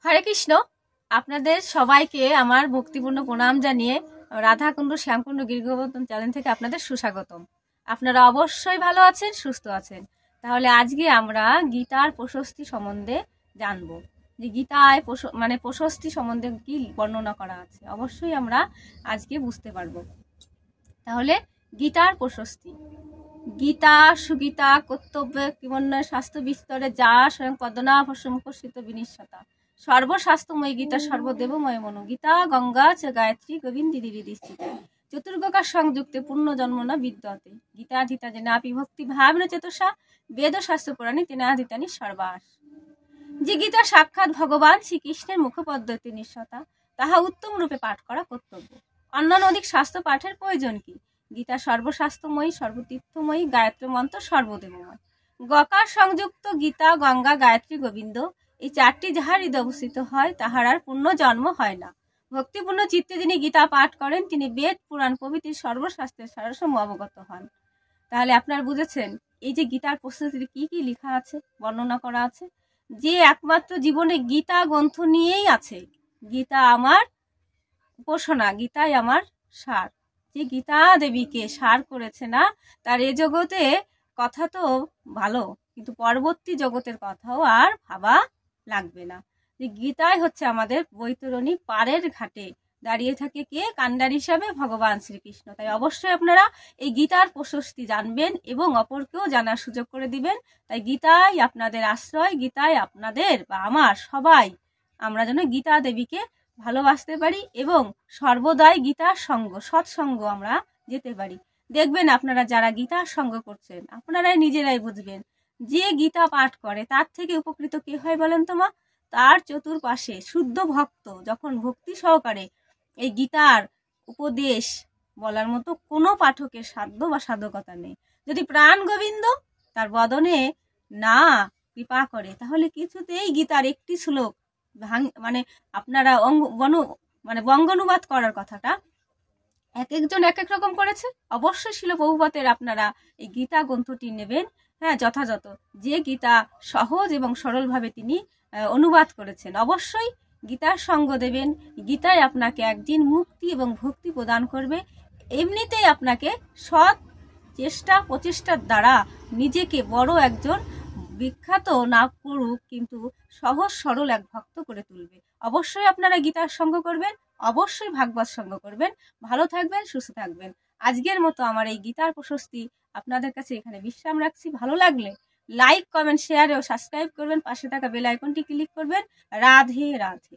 হরে কৃষ্ণ। আপনাদের সবাইকে আমার ভক্তিপূর্ণ প্রণাম জানিয়ে রাধাকুণ্ড শ্যামকুণ্ড গিরিগোবর্ধন চ্যানেল থেকে আপনাদের সুস্বাগতম। আপনারা অবশ্যই ভালো আছেন, সুস্থ আছেন। তাহলে আজকে আমরা গীতার প্রশস্তি সম্বন্ধে জানবো, যে গীতায় প্রশস্তি সম্বন্ধে কি বর্ণনা করা আছে, অবশ্যই আমরা আজকে বুঝতে পারবো। তাহলে গীতার প্রশস্তি। গীতা সুগীতা কর্তব্য কিমন্বয় শাস্ত্র বিস্তরে যা স্বয়ং পদ্মনাভসমুখস্থিত বিনিশ্বতা সর্বশাস্ত্রময় গীতা সর্বদেবময় মনু গীতা গঙ্গা চ গায়ত্রী গোবিন্দি দিদিষ্ঠিত চতুর্গকার সংযুক্তে পূর্ণ জন্ম না বিদ্যতে গীতাধিতা যে নাপি ভক্তি ভাবনা চেতসা বেদ শাস্ত্র পুরাণী তেনাধিতানি সর্বাস। যে গীতা সাক্ষাৎ ভগবান শ্রীকৃষ্ণের মুখপদ্ধতি নিঃসতা, তাহা উত্তম রূপে পাঠ করা কর্তব্য। অন্যান্য অধিক শাস্ত্র পাঠের প্রয়োজন কি? গীতা সর্বশাস্ত্রময়ী, সর্বতীর্থময়ী, গায়ত্রী মন্ত্র সর্বদেবময়। গকার সংযুক্ত গীতা গঙ্গা গায়ত্রী গোবিন্দ, এই চারটি যাহার হৃদয়ে অবস্থিত হয় তাহার আর পূর্ণ জন্ম হয় না। ভক্তিপূর্ণ চিত্তে যিনি গীতা পাঠ করেন তিনি বেদ পুরাণ প্রভৃতি সর্বশাস্ত্রের সারসম অবগত হন। তাহলে আপনারা বুঝেছেন এই যে গীতার প্রস্তুতিতে কি কি লেখা আছে, বর্ণনা করা আছে, যে একমাত্র জীবনে গীতা গ্রন্থ নিয়েই আছে। গীতা আমার উপাসনা, গীতাই আমার সার। যে গীতা দেবীকে সার করেছে না, তার এ জগতে কথা তো ভালো, কিন্তু পরবর্তী জগতের কথাও আর ভাবা লাগবে না। যে গীতাই হচ্ছে আমাদের বৈতরণী পারের ঘাটে দাঁড়িয়ে থাকে কে? কান্ডার হিসাবে ভগবান শ্রীকৃষ্ণ। তাই অবশ্যই আপনারা এই গীতার প্রশস্তি জানবেন এবং অপরকেও জানার সুযোগ করে দিবেন। তাই গীতাই আপনাদের আশ্রয়, গীতাই আপনাদের বা আমার সবাই, আমরা যেন গীতা দেবীকে ভালোবাসতে পারি এবং সর্বদাই গীতার সঙ্গ, সৎসঙ্গ আমরা যেতে পারি। দেখবেন আপনারা যারা গীতার সঙ্গ করছেন আপনারাই নিজেরাই বুঝবেন, যে গীতা পাঠ করে তার থেকে উপকৃত কে হয় বলেন তো মা? তার চতুর্পাশে শুদ্ধ ভক্ত যখন ভক্তি সহকারে এই গীতার উপদেশ বলার মতো কোনো পাঠকের সাধ্য বা সাধকতা নেই। যদি প্রাণ গোবিন্দ তার বদনে না কৃপা করে তাহলে কিছুতেই গীতার একটি শ্লোক আপনারা বঙ্গানুবাদ করার কথাটা এক একজন এক এক রকম করেছে। অবশ্যই শিল প্রভুপাদের আপনারা এই গীতা গ্রন্থটি নেবেন, হ্যাঁ, যথাযথ যে গীতা সহজ এবং সরলভাবে তিনি অনুবাদ করেছেন। অবশ্যই গীতার সঙ্গ দেবেন। গীতায় আপনাকে একদিন মুক্তি এবং ভক্তি প্রদান করবে। এমনিতেই আপনাকে সৎ চেষ্টা প্রচেষ্টার দ্বারা নিজেকে বড় একজন বিখ্যাত না করুক কিন্তু সহজ সরল এক ভক্ত করে তুলবে। অবশ্যই আপনারা গীতার সঙ্গ করবেন, অবশ্যই ভাগবত সঙ্গ করবেন। ভালো থাকবেন, সুস্থ থাকবেন। আজকের মতো আমার এই গীতার প্রশস্তি আপনাদের কাছে এখানে বিশ্রাম রাখছি। ভালো লাগলে লাইক, কমেন্ট, শেয়ার ও সাবস্ক্রাইব করবেন। পাশে থাকা বেল আইকনটি ক্লিক করবেন। রাধে রাধে।